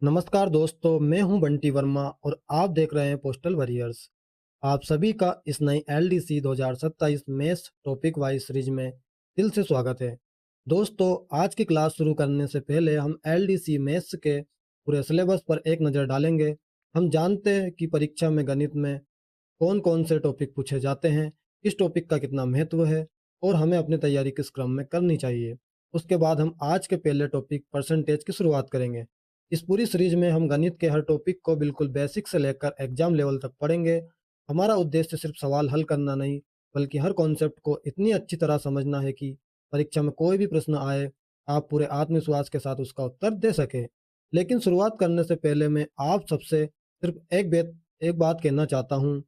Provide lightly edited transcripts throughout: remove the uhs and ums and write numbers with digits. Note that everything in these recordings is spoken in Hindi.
नमस्कार दोस्तों, मैं हूं बंटी वर्मा और आप देख रहे हैं पोस्टल वॉरियर्स। आप सभी का इस नई LDC 2027 maths topic wise series में दिल से स्वागत है। दोस्तों, आज की क्लास शुरू करने से पहले हम एलडीसी मैथ्स के पूरे सिलेबस पर एक नज़र डालेंगे। हम जानते हैं कि परीक्षा में गणित में कौन कौन से टॉपिक पूछे जाते हैं, किस टॉपिक का कितना महत्व है और हमें अपनी तैयारी किस क्रम में करनी चाहिए। उसके बाद हम आज के पहले टॉपिक परसेंटेज की शुरुआत करेंगे। इस पूरी सीरीज में हम गणित के हर टॉपिक को बिल्कुल बेसिक से लेकर एग्जाम लेवल तक पढ़ेंगे। हमारा उद्देश्य सिर्फ सवाल हल करना नहीं, बल्कि हर कॉन्सेप्ट को इतनी अच्छी तरह समझना है कि परीक्षा में कोई भी प्रश्न आए, आप पूरे आत्मविश्वास के साथ उसका उत्तर दे सके। लेकिन शुरुआत करने से पहले मैं आप सबसे सिर्फ एक बात कहना चाहता हूँ।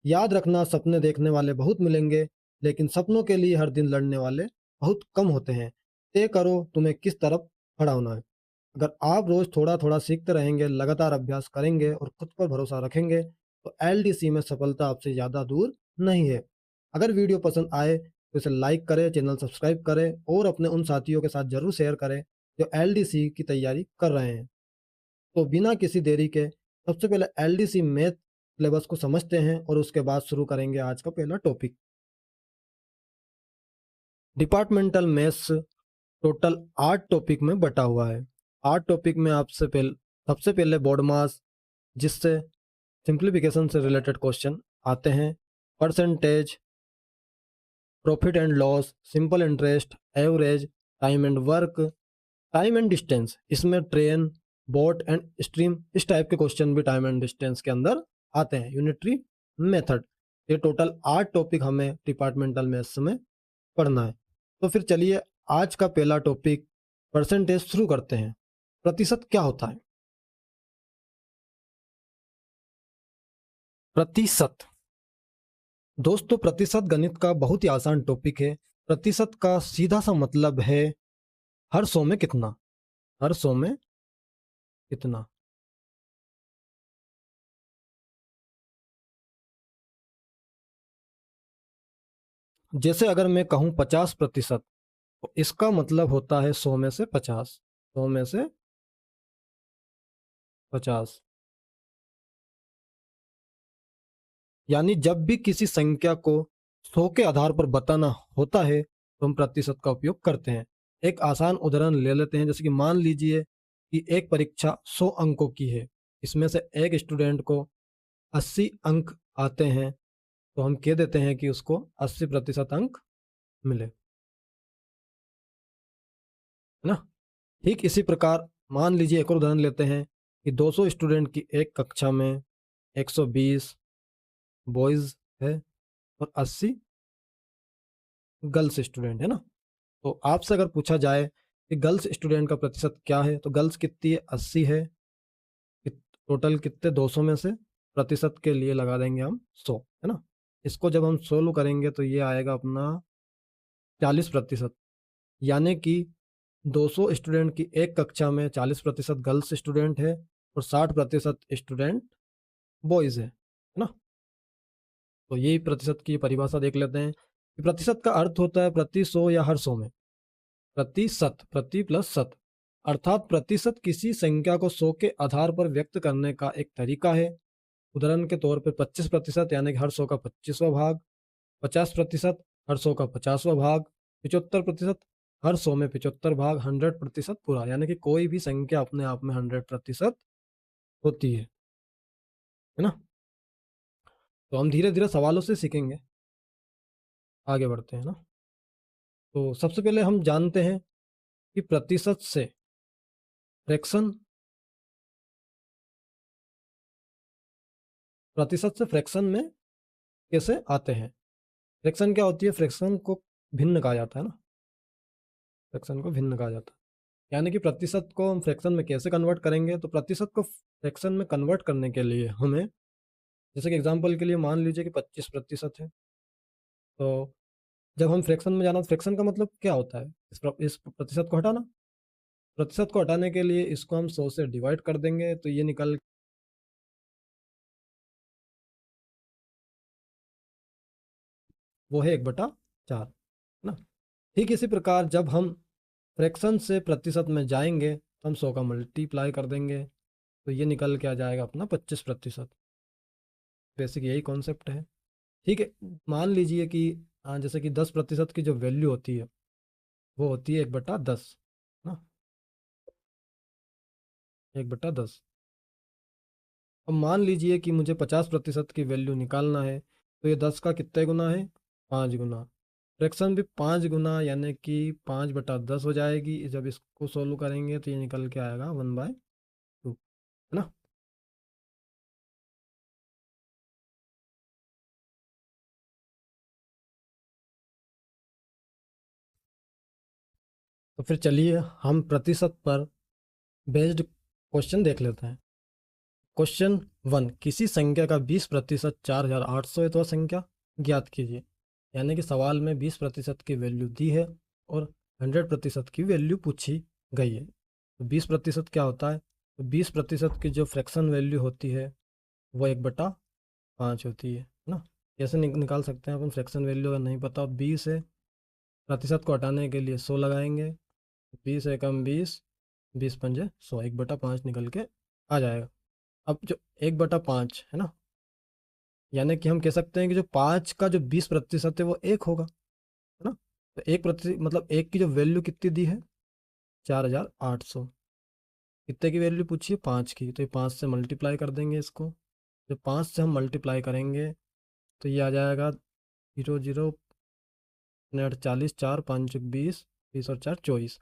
याद रखना, सपने देखने वाले बहुत मिलेंगे, लेकिन सपनों के लिए हर दिन लड़ने वाले बहुत कम होते हैं। तय करो तुम्हें किस तरफ खड़ा होना है। अगर आप रोज थोड़ा थोड़ा सीखते रहेंगे, लगातार अभ्यास करेंगे और खुद पर भरोसा रखेंगे, तो एलडीसी में सफलता आपसे ज़्यादा दूर नहीं है। अगर वीडियो पसंद आए तो इसे लाइक करें, चैनल सब्सक्राइब करें और अपने उन साथियों के साथ जरूर शेयर करें जो एलडीसी की तैयारी कर रहे हैं। तो बिना किसी देरी के सबसे पहले एलडीसी मैथ सिलेबस को समझते हैं और उसके बाद शुरू करेंगे आज का पहला topic. Departmental maths total 8 topic में बटा हुआ है। 8 टॉपिक में सबसे पहले बोर्ड मास, जिससे सिंप्लीफिकेशन से रिलेटेड क्वेश्चन आते हैं। Percentage, profit and loss, simple interest, average, time and work, time and distance, इसमें ट्रेन, बोट एंड स्ट्रीम, इस टाइप के क्वेश्चन भी टाइम एंड डिस्टेंस के अंदर आते हैं। यूनिटरी मेथड, ये टोटल 8 टॉपिक हमें डिपार्टमेंटल मैथ्स में पढ़ना है। तो फिर चलिए आज का पहला टॉपिक परसेंटेज शुरू करते हैं। प्रतिशत क्या होता है? प्रतिशत, दोस्तों प्रतिशत गणित का बहुत ही आसान टॉपिक है। प्रतिशत का सीधा सा मतलब है हर 100 में कितना, हर 100 में कितना। जैसे अगर मैं कहूं 50%, तो इसका मतलब होता है 100 में से 50, 100 में से 50। यानी जब भी किसी संख्या को 100 के आधार पर बताना होता है तो हम प्रतिशत का उपयोग करते हैं। एक आसान उदाहरण ले लेते हैं, जैसे कि मान लीजिए कि एक परीक्षा 100 अंकों की है। इसमें से एक स्टूडेंट को 80 अंक आते हैं, तो हम कह देते हैं कि उसको 80% अंक मिले, है ना। ठीक इसी प्रकार मान लीजिए एक और उदाहरण लेते हैं कि 200 स्टूडेंट की एक कक्षा में 120 बॉयज है और 80 गर्ल्स स्टूडेंट है ना। तो आपसे अगर पूछा जाए कि गर्ल्स स्टूडेंट का प्रतिशत क्या है, तो गर्ल्स कितनी है? 80 है। टोटल कितने? 200 में से प्रतिशत के लिए लगा देंगे हम 100, है ना। इसको जब हम सोल्व करेंगे तो ये आएगा अपना 40%। यानी कि 200 स्टूडेंट की एक कक्षा में 40% गर्ल्स स्टूडेंट है और 60% स्टूडेंट बॉयज़ है ना। तो यही प्रतिशत की परिभाषा देख लेते हैं कि प्रतिशत का अर्थ होता है प्रति 100 या हर 100 में। प्रतिशत, प्रति प्लस शत, अर्थात प्रतिशत किसी संख्या को 100 के आधार पर व्यक्त करने का एक तरीका है। उदाहरण के तौर पर 25% यानी कि हर 100 का 25वां भाग, 50% हर 100 का 50वां भाग, 75% हर 100 में 75 भाग, 100% पूरा, यानी कि कोई भी संख्या अपने आप में 100% होती है ना। तो हम धीरे धीरे सवालों से सीखेंगे, आगे बढ़ते हैं ना। तो सबसे पहले हम जानते हैं कि फ्रैक्शन प्रतिशत से फ्रैक्शन में कैसे आते हैं। फ्रैक्शन क्या होती है? फ्रैक्शन को भिन्न कहा जाता है ना, फ्रैक्शन को भिन्न कहा जाता है। यानी कि प्रतिशत को हम फ्रैक्शन में कैसे कन्वर्ट करेंगे, तो प्रतिशत को फ्रैक्शन में कन्वर्ट करने के लिए हमें, जैसे कि एग्जांपल के लिए मान लीजिए कि 25% है। तो जब हम फ्रैक्शन में जाना, तो फ्रैक्शन का मतलब क्या होता है? इस प्रतिशत को हटाना। प्रतिशत को हटाने के लिए इसको हम 100 से डिवाइड कर देंगे, तो ये निकल, वो है 1/4, है ना। ठीक इसी प्रकार जब हम फ्रैक्शन से प्रतिशत में जाएंगे तो हम 100 का मल्टीप्लाई कर देंगे, तो ये निकल के आ जाएगा अपना 25%। बेसिक यही कॉन्सेप्ट है। ठीक है, मान लीजिए कि जैसे कि 10% की जो वैल्यू होती है वो होती है 1/10 ना, 1/10। अब मान लीजिए कि मुझे 50% की वैल्यू निकालना है, तो ये 10 का कितने गुना है, 5 गुना। फ्रैक्शन भी 5 गुना, यानी कि 5/10 हो जाएगी। जब इसको सोल्व करेंगे तो ये निकल के आएगा 1/2, है ना। तो फिर चलिए हम प्रतिशत पर बेस्ड क्वेश्चन देख लेते हैं। क्वेश्चन 1, किसी संख्या का 20% 4800 है तो वह संख्या ज्ञात कीजिए। यानी कि सवाल में 20% की वैल्यू दी है और 100% की वैल्यू पूछी गई है। तो 20% क्या होता है, तो 20% की जो फ्रैक्शन वैल्यू होती है वो 1/5 होती है ना। कैसे निकाल सकते हैं अपन फ्रैक्शन वैल्यू, अगर नहीं पता 20 है, प्रतिशत को हटाने के लिए 100 लगाएंगे, 20 एकम 20, 20 पंजे 100, 1/5 निकल के आ जाएगा। अब जो 1/5 है ना, यानी कि हम कह सकते हैं कि जो 5 का जो 20% है वो 1 होगा, है ना। तो 1% मतलब 1 की जो वैल्यू कितनी दी है, 4800। कितने की वैल्यू पूछी है, 5 की, तो ये 5 से मल्टीप्लाई कर देंगे इसको। जब 5 से हम मल्टीप्लाई करेंगे तो ये आ जाएगा 0 0 नेट 40, 4 5 20, 20 और 4 24।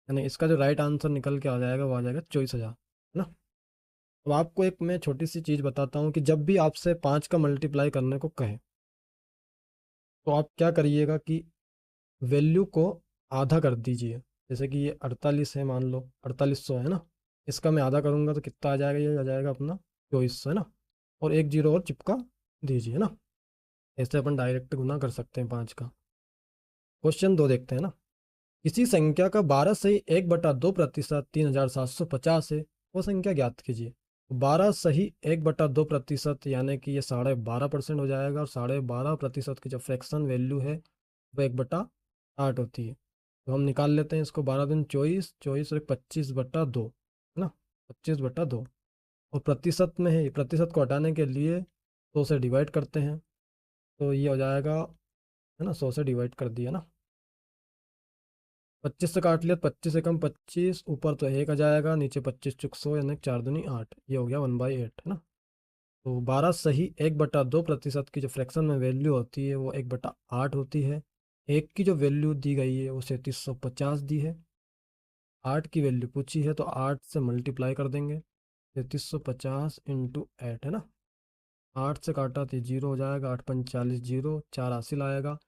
यानी इसका जो राइट आंसर निकल के आ जाएगा वो आ जाएगा 24,000, है ना। अब आपको एक मैं छोटी सी चीज़ बताता हूँ कि जब भी आपसे 5 का मल्टीप्लाई करने को कहे तो आप क्या करिएगा कि वैल्यू को आधा कर दीजिए। जैसे कि ये 48 है, मान लो 4800 है ना, इसका मैं आधा करूँगा तो कितना आ जाएगा, ये आ जाएगा अपना 2400, है ना। और एक जीरो और चिपका दीजिए, है ना। ऐसे अपन डायरेक्ट गुना कर सकते हैं 5 का। क्वेश्चन 2 देखते हैं ना। किसी संख्या का 12 सही 1/2% 3750 है, वो संख्या ज्ञात कीजिए। 12 सही 1/2% यानी कि ये 12.5% हो जाएगा, और 12.5% की जो फ्रैक्शन वैल्यू है वो 1/8 होती है। तो हम निकाल लेते हैं इसको, 12 दूनी 24, 24 और 25/2, है ना, 25/2। और प्रतिशत में है, प्रतिशत को हटाने के लिए 100 से डिवाइड करते हैं, तो ये हो जाएगा, है ना, 100 से डिवाइड कर दिया ना। 25 से काट लिया, 25 एकम 25, ऊपर तो 1 आ जाएगा, नीचे 25 चुक 100, यानी 4 दूनी 8, ये हो गया 1/8, है ना। तो 12 सही 1/2% की जो फ्रैक्शन में वैल्यू होती है वो 1/8 होती है। एक की जो वैल्यू दी गई है वो 3750 दी है। 8 की वैल्यू पूछी है तो 8 से मल्टीप्लाई कर देंगे, 3350 × 8, है ना। 8 से काटा तो 0 हो जाएगा, 8 × 5 = 40, 0 4 हासिल आएगा,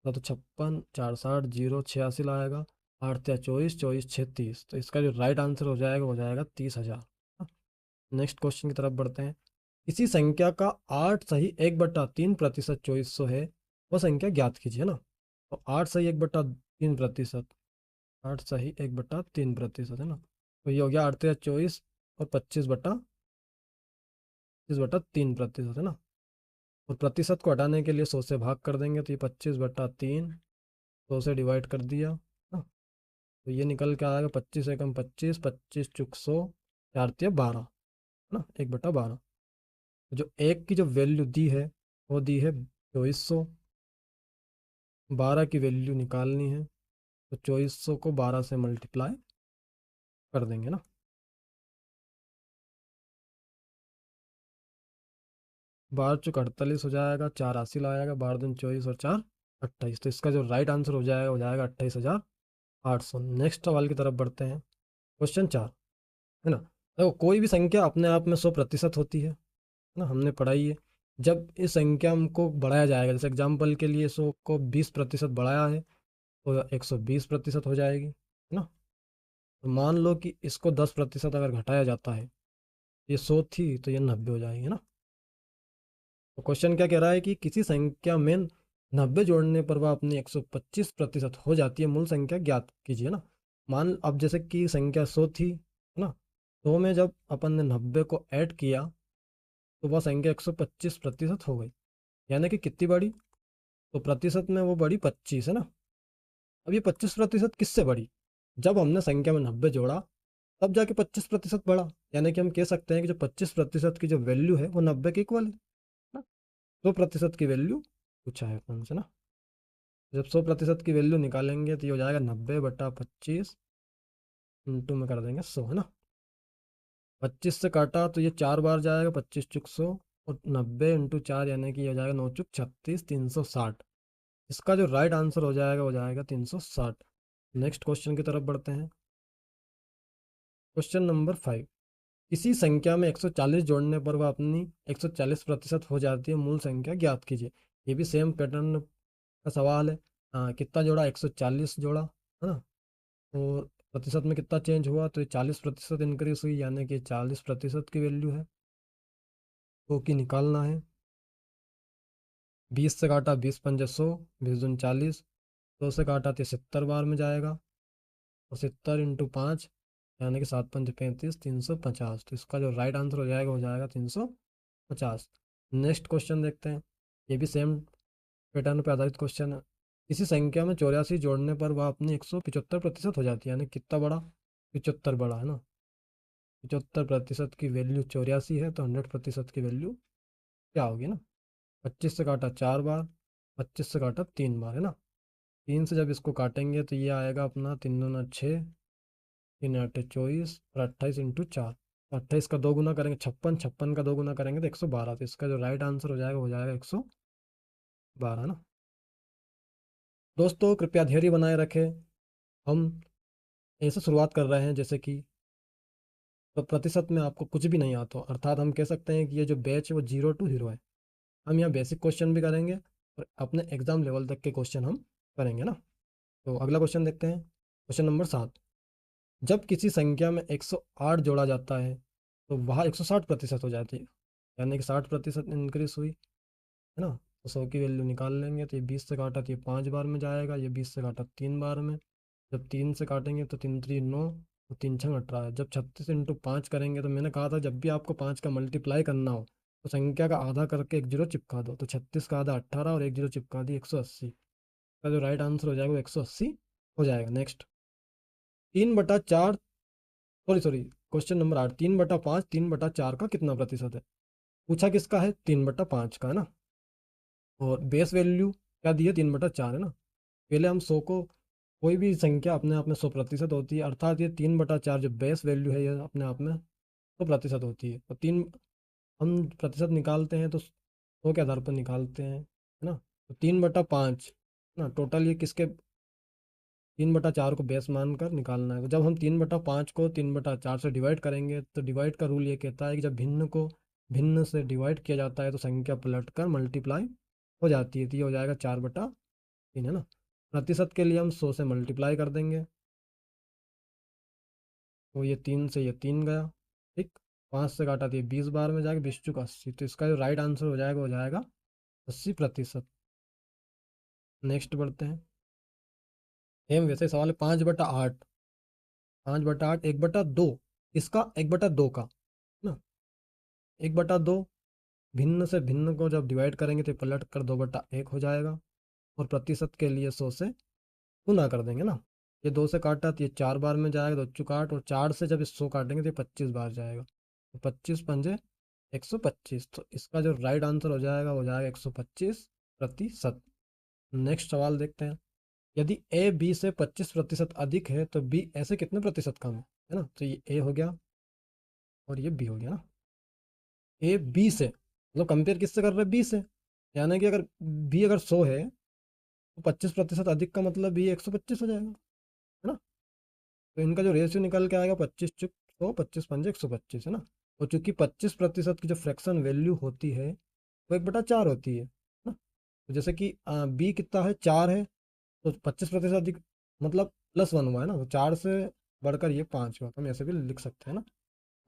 तो 56, 4 60, 0 6 हासिल आएगा, 8 × 3 = 24, 24 × 6 = 30। तो इसका जो राइट आंसर हो जाएगा वो जाएगा 30,000। नेक्स्ट क्वेश्चन की तरफ बढ़ते हैं। किसी संख्या का 8 सही 1/3% 2400 है, वह संख्या ज्ञात कीजिए, है ना। तो 8 सही 1/3%, 8 सही 1/3%, है ना। तो ये हो गया 8 × 3 = 24, और 25/3%, है ना। और प्रतिशत को हटाने के लिए 100 से भाग कर देंगे, तो ये 25/3, 100 से डिवाइड कर दिया ना। तो ये निकल के आएगा 25 एकम 25, 25 चुक 100, 4 × 3 = 12, है ना, 1/12। जो एक की जो वैल्यू दी है वो दी है 2400, 12 की वैल्यू निकालनी है, तो 2400 को 12 से मल्टीप्लाई कर देंगे ना। 12 × 4 = 48 हो जाएगा, 4 हासिल आएगा, 12 दूनी 24 और 4 28। तो इसका जो राइट आंसर हो जाएगा 28,800। नेक्स्ट सवाल की तरफ बढ़ते हैं। क्वेश्चन 4, है ना। देखो, कोई भी संख्या अपने आप में 100% होती है ना, हमने पढ़ाई है। जब इस संख्या को बढ़ाया जाएगा, जैसे एग्जाम्पल के लिए 100 को 20% बढ़ाया है तो 120% हो जाएगी, है ना। तो मान लो कि इसको 10% अगर घटाया जाता है, ये 100 थी तो ये 90 हो जाएगी, है ना। तो क्वेश्चन क्या कह रहा है कि किसी संख्या में 90 जोड़ने पर वह अपनी 125% हो जाती है, मूल संख्या ज्ञात कीजिए ना। मान, अब जैसे कि संख्या 100 थी, है ना, 100 में जब अपन ने 90 को ऐड किया तो वह संख्या 125% हो गई। यानी कि कितनी बढ़ी, तो प्रतिशत में वो बढ़ी 25, है ना। अब ये 25% किससे बढ़ी, जब हमने संख्या में 90 जोड़ा तब जाके 25% बढ़ा। यानी कि हम कह सकते हैं कि जो 25% की जो वैल्यू है वो 90 के इक्वल है ना। 100% की वैल्यू पूछा है हमसे ना। जब 100% की वैल्यू निकालेंगे तो ये हो जाएगा 90/25 इंटू में कर देंगे 100 है ना। 25 से काटा तो ये 4 बार जाएगा, 25 चुक 100, और 90 × 4 यानी कि ये हो जाएगा 9 चुक 36, 360। इसका जो राइट आंसर हो जाएगा वो जाएगा 360। नेक्स्ट क्वेश्चन की तरफ बढ़ते हैं। Question number 5। किसी संख्या में 140 जोड़ने पर वह अपनी 140% हो जाती है, मूल संख्या ज्ञात कीजिए। ये भी सेम पैटर्न का सवाल है। कितना जोड़ा, 140 जोड़ा है ना। और प्रतिशत में कितना चेंज हुआ, तो ये 40% इंक्रीज हुई, यानी कि 40% की वैल्यू है वो की निकालना है। 20 से काटा 20×5 = 100, 20×2 = 40, 100 से काटा तो 70 बार में जाएगा, और 70 × 5 यानी कि 7×5 = 35, 350। तो इसका जो राइट आंसर हो जाएगा वो जाएगा 350। नेक्स्ट क्वेश्चन देखते हैं। ये भी सेम पैटर्न पर आधारित क्वेश्चन है। किसी संख्या में 84 जोड़ने पर वह अपनी 175% हो जाती है, यानी कितना बड़ा, 75 बड़ा है ना। 75% की वैल्यू 84 है, तो 100% की वैल्यू क्या होगी ना। 25 से काटा 4 बार, 25 से काटा 3 बार है ना। 3 से जब इसको काटेंगे तो ये आएगा अपना 3×2 = 6, 3×8 = 24, और 28 × 4, 28 का 2 गुना करेंगे 56, 56 का 2 गुना करेंगे तो 112। तो इसका जो राइट आंसर हो जाएगा वो जाएगा 112 ना। दोस्तों कृपया धैर्य बनाए रखें। हम ऐसे शुरुआत कर रहे हैं जैसे कि तो प्रतिशत में आपको कुछ भी नहीं आता हो, अर्थात हम कह सकते हैं कि ये जो बैच है वो 0 to 0 है। हम यहाँ बेसिक क्वेश्चन भी करेंगे और अपने एग्जाम लेवल तक के क्वेश्चन हम करेंगे ना। तो अगला क्वेश्चन देखते हैं। Question number 7। जब किसी संख्या में 108 जोड़ा जाता है तो वह 160% हो जाती है, यानी कि 60% इंक्रीज हुई है ना। तो 100 की वैल्यू निकाल लेंगे तो ये 20 से काटा तो ये 5 बार में जाएगा, ये 20 से काटा 3 बार में। जब 3 से काटेंगे तो 3×3 = 9, और 3×6 = 18। जब 36 × 5 करेंगे तो मैंने कहा था जब भी आपको 5 का मल्टीप्लाई करना हो तो संख्या का आधा करके एक जीरो चिपका दो। तो 36 का आधा 18 और एक जीरो चिपका दी 180। का जो राइट आंसर हो जाएगा वो 180 हो जाएगा। Next 3/4, sorry sorry, question number 8। 3/5 3/4 का कितना प्रतिशत है। पूछा किसका है, 3/5 का है ना। और बेस वैल्यू क्या दी है, 3/4 है ना। पहले हम 100 को, कोई भी संख्या अपने आप में 100% होती है, अर्थात ये 3/4 जो बेस वैल्यू है ये अपने आप में 100% होती है। तो तीन हम प्रतिशत निकालते हैं तो 100 के आधार पर निकालते हैं है ना। तो 3/5 ना, टोटल ये किसके, 3/4 को बेस मानकर निकालना है। तो जब हम 3/5 को 3/4 से डिवाइड करेंगे तो डिवाइड का रूल ये कहता है कि जब भिन्न को भिन्न से डिवाइड किया जाता है तो संख्या पलट कर मल्टीप्लाई हो जाती है। तो ये हो जाएगा 4/3 है ना। प्रतिशत के लिए हम 100 से मल्टीप्लाई कर देंगे, तो ये 3 से ये 3 गया, ठीक। 5 से काटा तो ये 20 बार में जाएगा, 20×80। तो इसका जो राइट आंसर हो जाएगा वो जाएगा 80%। नेक्स्ट बढ़ते हैं। सेम वैसे सवाल है। 5/8, 5/8 1/2, इसका 1/2 का ना, 1/2 भिन्न से भिन्न को जब डिवाइड करेंगे तो पलट कर 2/1 हो जाएगा। और प्रतिशत के लिए 100 से गुना कर देंगे ना। ये 2 से काटा तो ये 4 बार में जाएगा, 2×8, और 4 से जब इस 100 काटेंगे तो ये 25 बार जाएगा। तो 25×5 = 125। तो इसका जो राइट आंसर हो जाएगा वो जाएगा 125%। नेक्स्ट सवाल देखते हैं। यदि ए बी से 25% अधिक है तो बी ए से कितने प्रतिशत कम है ना। तो ये ए हो गया और ये बी हो गया ना। ए बी से मतलब कंपेयर किससे कर रहे हैं, बी से। यानी कि अगर बी अगर 100 है तो 25% अधिक का मतलब बी 125 हो जाएगा है ना। तो इनका जो रेशियो निकल के आएगा 25/100, 25×5 = 125 है ना। और चूंकि 25% की जो फ्रैक्शन वैल्यू होती है वो 1/4 होती है ना। तो जैसे कि बी कितना है, 4 है, तो 25% अधिक मतलब +1 हुआ है ना। तो 4 से बढ़कर ये 5 हुआ, तो हम ऐसे भी लिख सकते हैं ना।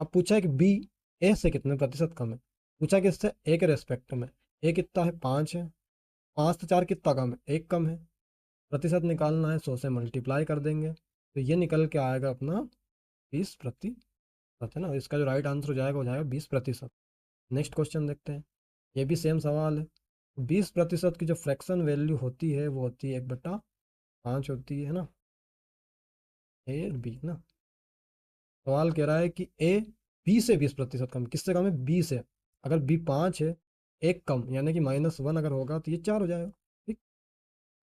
अब पूछा है कि बी ए से कितने प्रतिशत कम है। पूछा कि इससे ए के रेस्पेक्ट में, ए कितना है, 5 है, 5 से 4 कितना कम है, 1 कम है। प्रतिशत निकालना है, 100 से मल्टीप्लाई कर देंगे तो ये निकल के आएगा अपना 20% है ना। इसका जो राइट आंसर हो जाएगा वो जाएगा 20%। नेक्स्ट क्वेश्चन देखते हैं। ये भी सेम सवाल है। 20% की जो फ्रैक्शन वैल्यू होती है वो होती है 1/5 होती है ना, ए बी ना। सवाल कह रहा है कि ए बी से 20% कम, किससे कम है? बी से। अगर बी 5 है, एक कम, यानी कि -1 अगर होगा तो ये 4 हो जाएगा। ठीक।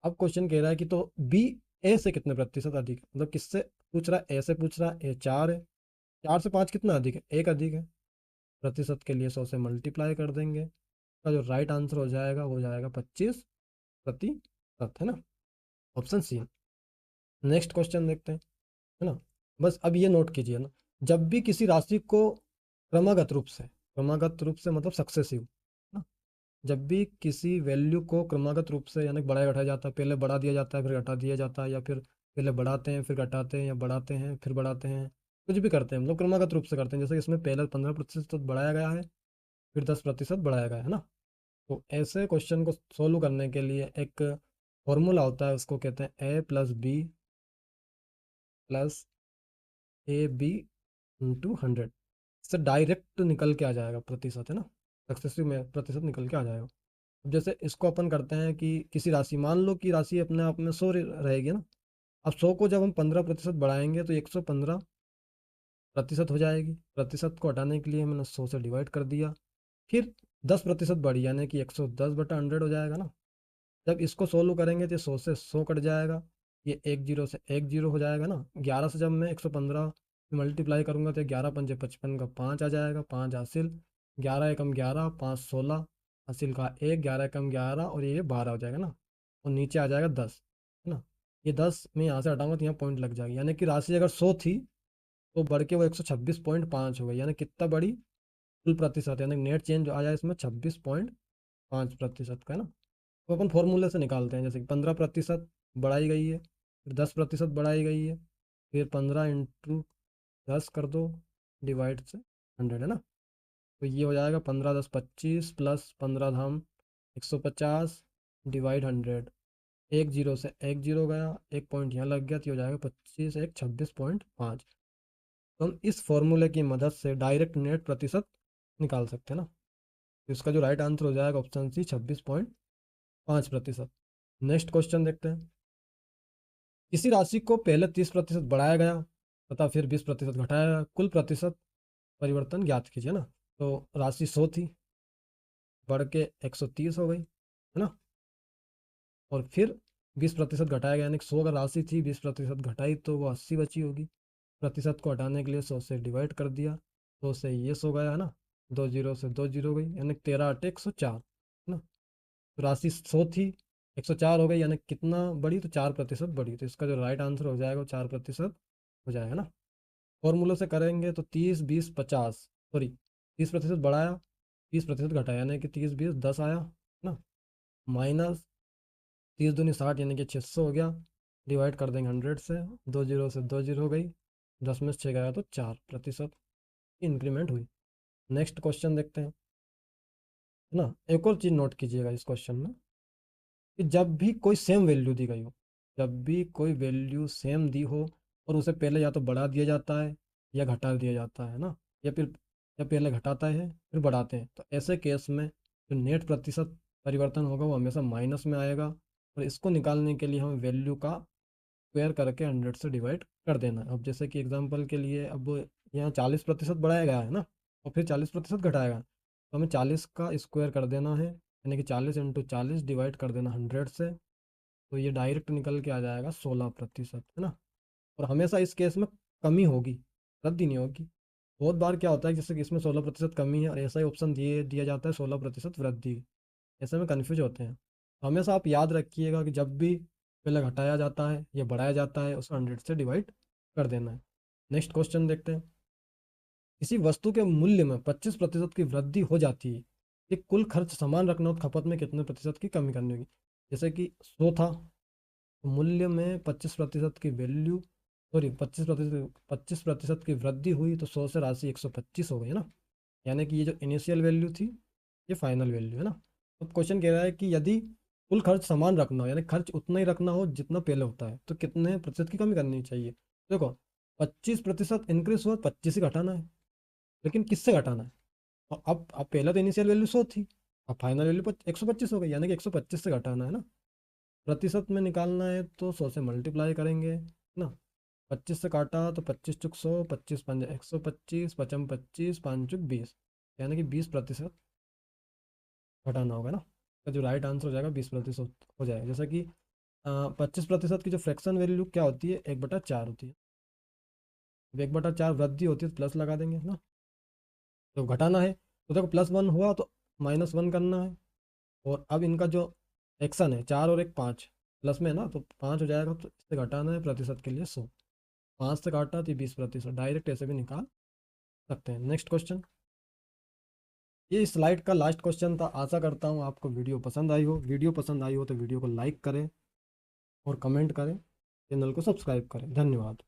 अब क्वेश्चन कह रहा है कि तो बी ए से कितने प्रतिशत अधिक है, मतलब किससे पूछ रहा है? ए से पूछ रहा है। ए 4 है, 4 से 5 कितना अधिक है? 1 अधिक है। प्रतिशत के लिए 100 से मल्टीप्लाई कर देंगे, का जो राइट आंसर हो जाएगा वो हो जाएगा 25%, है ना? Option C. नेक्स्ट क्वेश्चन देखते हैं, है ना? बस अब ये नोट कीजिए ना, जब भी किसी राशि को क्रमागत रूप से मतलब सक्सेसिव ना, जब भी किसी वैल्यू को क्रमागत रूप से यानी बढ़ाया घटाया जाता है, पहले बढ़ा दिया जाता है फिर घटा दिया जाता है, या फिर पहले बढ़ाते हैं फिर घटाते हैं, या बढ़ाते हैं फिर बढ़ाते हैं, कुछ भी करते हैं मतलब क्रमागत रूप से करते हैं। जैसे कि इसमें पहले 15% बढ़ाया गया है, फिर 10% बढ़ाया गया है ना। तो ऐसे क्वेश्चन को सोल्व करने के लिए एक फॉर्मूला होता है, उसको कहते हैं A+B+AB/100। इससे डायरेक्ट निकल के आ जाएगा प्रतिशत, है ना? सक्सेसिव में प्रतिशत निकल के आ जाएगा। अब जैसे इसको अपन करते हैं कि किसी राशि, मान लो कि राशि अपने आप में 100 रहेगी ना। अब 100 को जब हम 15% बढ़ाएंगे तो 115% हो जाएगी। प्रतिशत को हटाने के लिए मैंने 100 से डिवाइड कर दिया, फिर 10% बढ़ी यानी कि 110/100 हो जाएगा ना। जब इसको सोल्व करेंगे तो 100 से 100 कट जाएगा, ये एक जीरो से एक जीरो हो जाएगा ना। 11 से जब मैं 115 मल्टीप्लाई करूंगा तो 11×5 = 55 का 5 आ जाएगा, 5 हासिल, 11 एकम 11, 5 16, हासिल का 1, 11 एकम 11 और ये 12 हो जाएगा ना। और नीचे आ जाएगा 10, है ना? ये 10 मैं यहाँ से हटाऊंगा तो यहाँ पॉइंट लग जाएगी, यानी कि राशि अगर 100 थी तो बढ़ के वो 126.5 हो गई, यानी कितना बड़ी? कुल प्रतिशत, यानी नेट चेंज आया इसमें 26.5% का, है ना? तो अपन फॉर्मूले से निकालते हैं, जैसे कि 15% बढ़ाई गई है, फिर 10% बढ़ाई गई है, फिर 15 × 10 कर दो, डिवाइड से 100, है ना? तो ये हो जाएगा 15×10 = 25 प्लस 15 धाम 150 डिवाइड 100। एक जीरो से एक जीरो गया, एक पॉइंट यहाँ लग गया तो ये हो जाएगा 25 एक 26.5। तो हम इस फॉर्मूले की मदद से डायरेक्ट नेट प्रतिशत निकाल सकते हैं ना। तो इसका जो राइट आंसर हो जाएगा ऑप्शन सी, 26.5%। नेक्स्ट क्वेश्चन देखते हैं। किसी राशि को पहले 30% बढ़ाया गया तथा फिर 20% घटाया गया, कुल प्रतिशत परिवर्तन ज्ञात कीजिए ना। तो राशि 100 थी, बढ़ के 130 हो गई, है ना? और फिर 20% घटाया गया, यानी कि 100 अगर राशि थी, 20% घटाई तो वो 80 बची होगी। प्रतिशत को हटाने के लिए 100 से डिवाइड कर दिया, 100 से ये 100 गया, है ना? 2 जीरो से 2 जीरो गई, यानी 13×8 = 104, है ना? तो राशि 100 थी, 104 हो गई, यानी कितना बढ़ी? तो 4% बढ़ी। तो इसका जो राइट आंसर हो जाएगा वो 4% हो जाएगा ना। फॉर्मूले से करेंगे तो 30 20 50, सॉरी, 30% बढ़ाया, 20% घटाया, यानी कि 30 20 10 आया, है ना? माइनस 30 दूनी 60, यानी कि 600 हो गया, डिवाइड कर देंगे 100 से, 2 जीरो से 2 जीरो हो गई, 10 में से 6 गया तो 4% इंक्रीमेंट हुई। नेक्स्ट क्वेश्चन देखते हैं, है ना? एक और चीज़ नोट कीजिएगा इस क्वेश्चन में, कि जब भी कोई सेम वैल्यू दी गई हो, जब भी कोई वैल्यू सेम दी हो और उसे पहले या तो बढ़ा दिया जाता है या घटा दिया जाता है ना, या फिर या पहले घटाता है फिर बढ़ाते हैं, तो ऐसे केस में जो नेट प्रतिशत परिवर्तन होगा वो हमेशा माइनस में आएगा। और इसको निकालने के लिए हमें वैल्यू का स्क्वायर करके 100 से डिवाइड कर देना है। अब जैसे कि एग्जांपल के लिए, अब यहाँ 40% बढ़ाया गया है ना, और फिर 40% घटाया गया, तो हमें 40 का स्क्वायर कर देना है, यानी कि 40 × 40 डिवाइड कर देना 100 से। तो ये डायरेक्ट निकल के आ जाएगा 16%, है ना? और हमेशा इस केस में कमी होगी, वृद्धि नहीं होगी। बहुत बार क्या होता है, जैसे कि इसमें 16% कमी है और ऐसा ही ऑप्शन दिए दिया जाता है 16% वृद्धि, ऐसे में कन्फ्यूज होते हैं। तो हमेशा आप याद रखिएगा कि जब भी पहले घटाया जाता है या बढ़ाया जाता है उसको 100 से डिवाइड कर देना है। नेक्स्ट क्वेश्चन देखते हैं। किसी वस्तु के मूल्य में 25% की वृद्धि हो जाती है, कि कुल खर्च समान रखना हो तो खपत में कितने प्रतिशत की कमी करनी होगी? जैसे कि 100 था, तो मूल्य में 25% की वैल्यू, सॉरी 25% की वृद्धि हुई, तो 100 से राशि 125 हो गई, है ना? यानी कि ये जो इनिशियल वैल्यू थी ये फाइनल वैल्यू है ना। तो क्वेश्चन कह रहा है कि यदि कुल खर्च समान रखना हो, यानी खर्च उतना ही रखना हो जितना पहले होता है, तो कितने प्रतिशत की कमी करनी चाहिए? देखो, 25% इंक्रीज हुआ, 25 ही घटाना है, लेकिन किससे घटाना है? और अब पहले तो इनिशियल वैल्यू 100 थी, अब फाइनल वैल्यू 125 हो गई, यानी कि 125 से घटाना है ना। प्रतिशत में निकालना है तो 100 से मल्टीप्लाई करेंगे ना, 25 से काटा तो 25 चुक 100, 25 पंजे 125, 55 25, 5 चुक 20, यानी कि 20% घटाना होगा ना। तो जो राइट आंसर हो जाएगा 20% हो जाएगा। जैसा कि 25% की जो फ्रैक्शन वैल्यू क्या होती है, 1/4 होती है। अब 1/4 वृद्धि होती है तो प्लस लगा देंगे ना। तो घटाना है तो देखो +1 हुआ तो -1 करना है। और अब इनका जो एक्शन है 4 और 1 5, प्लस में है ना, तो 5 हो जाएगा, तो इससे घटाना है प्रतिशत के लिए 100। 5 से काटा तो 20%, डायरेक्ट ऐसे भी निकाल सकते हैं। नेक्स्ट क्वेश्चन, ये इस स्लाइड का लास्ट क्वेश्चन था। आशा करता हूँ आपको वीडियो पसंद आई हो। वीडियो पसंद आई हो तो वीडियो को लाइक करें और कमेंट करें, चैनल को सब्सक्राइब करें। धन्यवाद।